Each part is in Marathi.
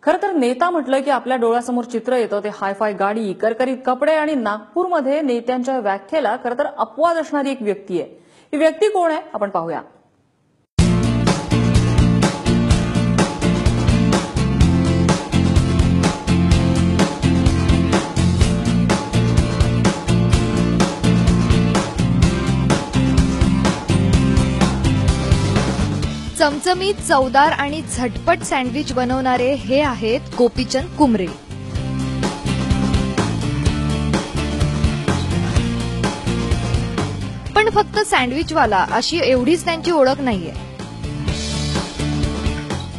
खरं तर नेता म्हटलं की आपल्या डोळ्यासमोर चित्र येतं ते हायफाय गाडी, करकरीत कपडे आणि नागपूरमध्ये नेत्यांच्या व्याख्येला खरं तर अपवाद असणारी एक व्यक्ती आहे. ही व्यक्ती कोण आहे आपण पाहूया. चमचमीत, चवदार आणि झटपट सँडविच बनवणारे हे आहेत गोपीचंद कुमरे. पण फक्त सँडविचवाला अशी एवढीच त्यांची ओळख नाहीये,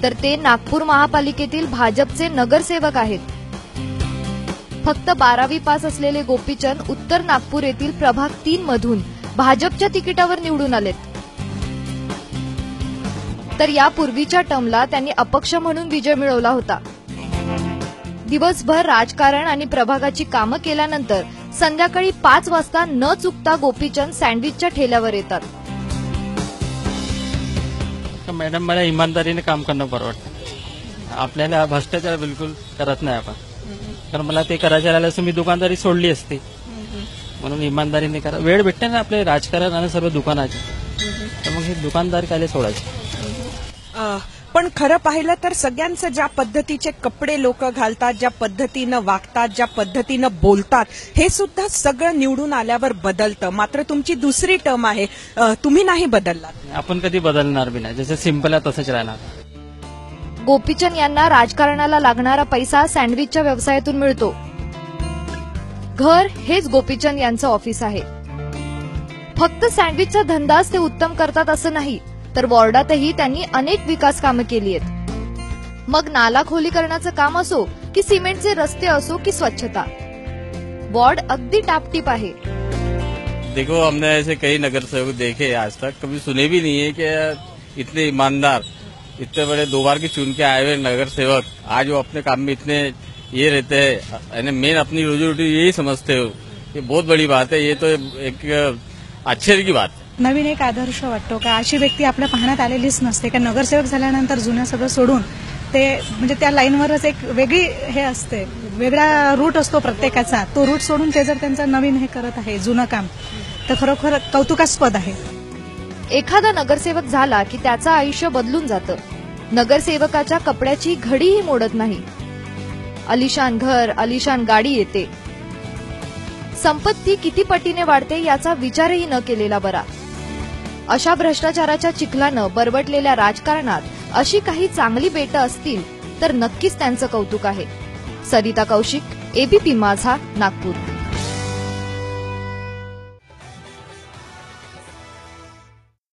तर ते नागपूर महापालिकेतील भाजपचे नगरसेवक आहेत. फक्त 12वी पास असलेले गोपीचंद उत्तर नागपूर येथील प्रभाग 3 मधून भाजपच्या तिकिटावर निवडून आलेत. तर यापूर्वीच्या टर्मला त्यांनी अपक्ष म्हणून विजय मिळवला होता. दिवसभर राजकारण आणि प्रभागाची कामं केल्यानंतर संध्याकाळी 5 वाजता न चुकता गोपीचंद सँडविचच्या ठेल्यावर येतात. मॅडम, मला इमानदारीने काम करणं परवडतं. आपल्याला भ्रष्टाचार बिलकुल करत नाही आपण, कारण मला ते करायचं राहिलं असं मी दुकानदारी सोडली असती. म्हणून इमानदारीने करा. वेळ भेटते ना आपले राजकारण आणि सर्व दुकानाचे, तर मग हे दुकानदार काय सोडायचे. पण खरं पाहिलं तर सगळ्यांचं ज्या पद्धतीचे कपडे लोक घालतात, ज्या पद्धतीनं वागतात, ज्या पद्धतीनं बोलतात, हे सुद्धा सगळं निवडून आल्यावर बदलतं. मात्र तुमची दुसरी टर्म आहे, तुम्ही नाही बदललात. आपण कधी बदलणार बी नाही. जसं सिंपल आहे तसंच राहणार. गोपीचंद यांना राजकारणाला लागणारा पैसा सँडविचच्या व्यवसायातून मिळतो. घर हेच गोपीचंद यांचं ऑफिस आहे. फक्त सँडविचचा धंदाच ते उत्तम करतात असं नाही, तर वॉर्डातही त्यांनी अनेक विकास कामं केली आहेत. मग नाला खोलीकरणाचं काम असो की सिमेंटचे रस्ते असो की स्वच्छता, वॉर्ड अगदी टापटीप आहे. देखो, हमने ऐसे कई नगर सेवक देखे, आज तक कभी सुने भी नहीं है कि इतने ईमानदार, इतने बड़े 2 बार के चुन के आए हुए नगर सेवक आज वो अपने काम में इतने ये रहते हैं, मेन अपनी रोजी रोटी यही समझते हो. ये बहुत बड़ी बात है. ये तो एक आश्चर्य की बात है. नवीन एक आदर्श वाटतो का अशी व्यक्ती आपल्या पाहण्यात आलेलीच नसते. का नगरसेवक झाल्यानंतर जुनं सगळं सोडून ते म्हणजे त्या लाईनवरच एक वेगळी हे असते, वेगळा रूट असतो प्रत्येकाचा. तो रूट सोडून ते जर त्यांचं नवीन हे करत आहे, जुनं काम, तर खरोखर कौतुकास्पद आहे. एखादा नगरसेवक झाला की त्याचं आयुष्य बदलून जातं. नगरसेवकाच्या कपड्याची घडीही मोडत नाही. अलिशान घर, अलिशान गाडी येते. संपत्ती किती पटीने वाढते याचा विचारही न केलेला बरा. अशा भ्रष्टाचाराच्या चिखलानं बरबटलेल्या राजकारणात अशी काही चांगली बेटं असतील तर नक्कीच त्यांचं कौतुक आहे. सरिता कौशिक, एबीपी माझा, नागपूर.